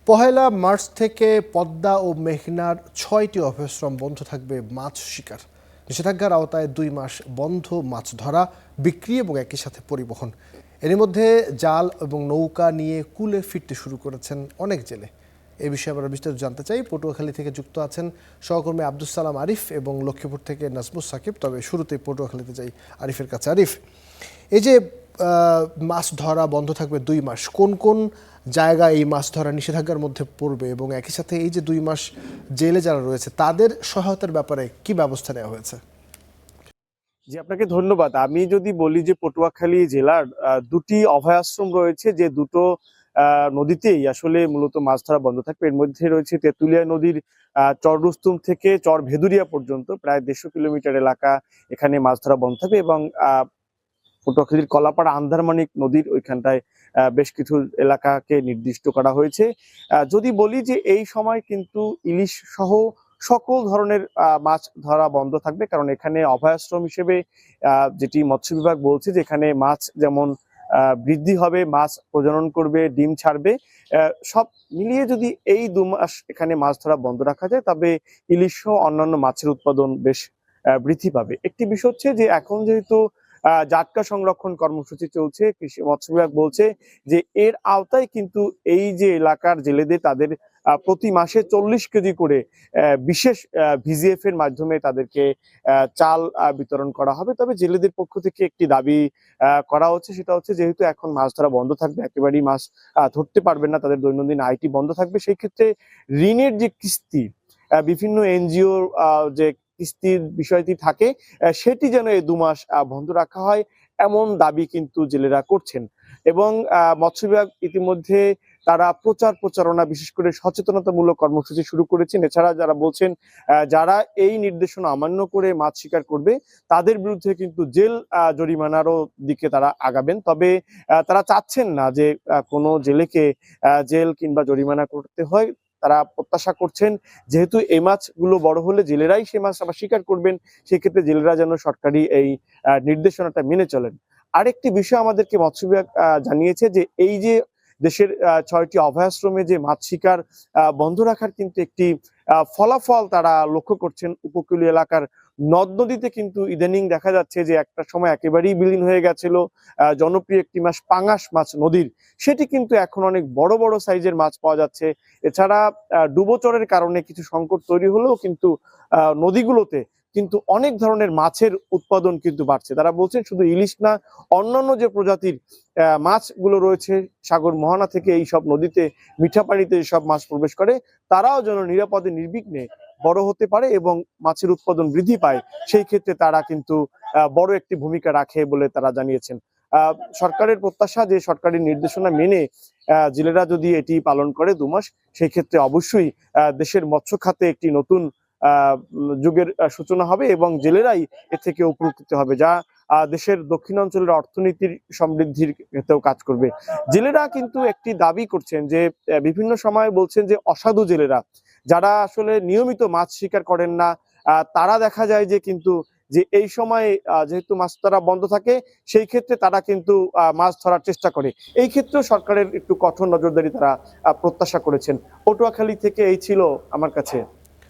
পহেলা March থেকে পদ্মা ও মেঘনার ৬টি অভয়াশ্রম বন্ধ থাকবে মাছ শিকার। নিষেধাজ্ঞার আওতায় ২ মাস বন্ধ মাছ ধরা, বিক্রি এবং একই সাথে পরিবহন। এর মধ্যে জাল এবং নৌকা নিয়ে কুলে ফিরতে শুরু করেছেন অনেক জেলে। এই বিষয়ে আমরা বিস্তারিত জানতে চাই। পটুয়াখালী থেকে যুক্ত আছেন সহকর্মী আব্দুস সালাম আরিফ এবং লক্ষ্মীপুর থেকে নাজমুস সাকিব। তবে শুরুতেই পটুয়াখালীতে যাই আরিফের কাছে। আরিফ, এই যে মাছ ধরা বন্ধ থাকবে ২ মাস, কোন কোন জায়গায় এই মাছ ধরা নিষেধাজ্ঞার মধ্যে পড়বে এবং একই সাথে এই যে ২ মাস জেলে যারা রয়েছে তাদের সহায়তার ব্যাপারে কি ব্যবস্থা নেওয়া হয়েছে? জি, আপনাকে ধন্যবাদ। আমি যদি বলি যে পটুয়াখালী জেলার দুটি অভয়াশ্রম রয়েছে, যে দুটো নদীতেই আসলে মূলত মাছ ধরা বন্ধ থাকবে। এর মধ্যে রয়েছে তেঁতুলিয়া নদীর চর রুস্তুম থেকে চর ভেদুরিয়া পর্যন্ত প্রায় ১৫০ কিলোমিটার এলাকা, এখানে মাছ ধরা বন্ধ থাকবে। এবং পটুয়াখালীর কলাপাড়া আন্ধারমানিক নদীর ওইখানটায় বেশ কিছু এলাকাকে নির্দিষ্ট করা হয়েছে। যদি বলি যে এই সময় কিন্তু ইলিশ সহ সকল ধরনের মাছ ধরা বন্ধ থাকবে, কারণ এখানে অভয়াশ্রম হিসেবে যেটি মৎস্য বিভাগ বলছে যে এখানে মাছ যেমন বৃদ্ধি হবে, মাছ প্রজনন করবে, ডিম ছাড়বে, সব মিলিয়ে যদি এই ২ মাস এখানে মাছ ধরা বন্ধ রাখা যায় তবে ইলিশ সহ অন্যান্য মাছের উৎপাদন বেশ বৃদ্ধি পাবে। একটি বিষয় হচ্ছে যে এখন যেহেতু জাটকা সংরক্ষণ কর্মসূচি চলছে, কৃষি মৎস্য বিভাগ বলছে যে এর আওতায় কিন্তু এই যে এলাকার জেলেদের তাদের প্রতি মাসে ৪০ কেজি করে বিশেষ ভিজিএফ এর মাধ্যমে তাদেরকে চাল বিতরণ করা হবে। তবে জেলেদের পক্ষ থেকে একটি দাবি করা হচ্ছে, সেটা হচ্ছে যেহেতু এখন মাছ ধরা বন্ধ থাকবে, একেবারেই মাছ ধরতে পারবেন না, তাদের দৈনন্দিন আয়টি বন্ধ থাকবে, সেই ক্ষেত্রে ঋণের যে কিস্তি বিভিন্ন এনজিও যে কিস্তির বিষয়টি থাকে সেটি যেন এই ২ মাস বন্ধ রাখা হয়, এমন দাবি কিন্তু জেলেরা করছেন। এবং মৎস্য বিভাগ ইতিমধ্যে তারা প্রচারণা, বিশেষ করে সচেতনতামূলক কর্মসূচি শুরু করেছেন। এছাড়া যারা বলছেন যারা এই নির্দেশনা অমান্য করে মাছ শিকার করবে তাদের বিরুদ্ধে কিন্তু জেল জরিমানারও দিকে তারা আগাবেন। তবে তারা চাচ্ছেন না যে কোনো জেলেকে জেল কিংবা জরিমানা করতে হয়। তারা প্রত্যাশা করছেন যেহেতু এই মাছগুলো বড় হলে জেলেরাই সে মাছ আবার শিকার করবেন, সেক্ষেত্রে জেলেরা যেন সরকারি এই নির্দেশনাটা মেনে চলেন। আরেকটি বিষয় আমাদেরকে মৎস্য বিভাগ জানিয়েছে যে এই যে দেশের ৬টি অভয়াশ্রমে যে মাছ শিকার বন্ধ রাখার কিন্তু একটি ফলাফল তারা লক্ষ্য করছেন। উপকূলীয় এলাকার নদ নদীতে কিন্তু ইদানিং দেখা যাচ্ছে যে একটা সময় একেবারেই বিলীন হয়ে গেছিল জনপ্রিয় একটি মাছ পাঙাশ মাছ নদীর, সেটি কিন্তু এখন অনেক বড় বড় সাইজের মাছ পাওয়া যাচ্ছে। এছাড়া ডুবোচরের কারণে কিছু সংকট তৈরি হলেও কিন্তু নদীগুলোতে কিন্তু অনেক ধরনের মাছের উৎপাদন কিন্তু বাড়ছে। তারা বলছেন শুধু ইলিশ না, অন্যান্য যে প্রজাতির মাছগুলো রয়েছে সাগর মোহনা থেকে এই সব নদীতে, মিঠা পানিতে যেসব মাছ প্রবেশ করে, তারাও যেন নিরাপদে নির্বিঘ্নে বড় হতে পারে এবং মাছের উৎপাদন বৃদ্ধি পায়, সেই ক্ষেত্রে তারা কিন্তু বড় একটি ভূমিকা রাখে বলে তারা জানিয়েছেন। সরকারের প্রত্যাশা যে সরকারি নির্দেশনা মেনে জেলেরা যদি এটি পালন করে ২ মাস, সেই ক্ষেত্রে অবশ্যই দেশের মৎস্য খাতে একটি নতুন যুগের সূচনা হবে এবং জেলেরাই এ থেকে উপকৃত হবে, যা দেশের দক্ষিণাঞ্চলের অর্থনীতির সমৃদ্ধির ক্ষেত্রেও কাজ করবে। জেলেরা কিন্তু একটি দাবি করছেন যে বিভিন্ন সময় বলছেন যে অসাধু জেলেরা যারা আসলে নিয়মিত মাছ শিকার করেন না, তারা দেখা যায় যে কিন্তু যে এই সময় যেহেতু মাছ ধরা বন্ধ থাকে সেই ক্ষেত্রে তারা কিন্তু মাছ ধরার চেষ্টা করে। এই ক্ষেত্রেও সরকারের একটু কঠোর নজরদারি তারা প্রত্যাশা করেছেন। পটুয়াখালী থেকে এই ছিল আমার কাছে।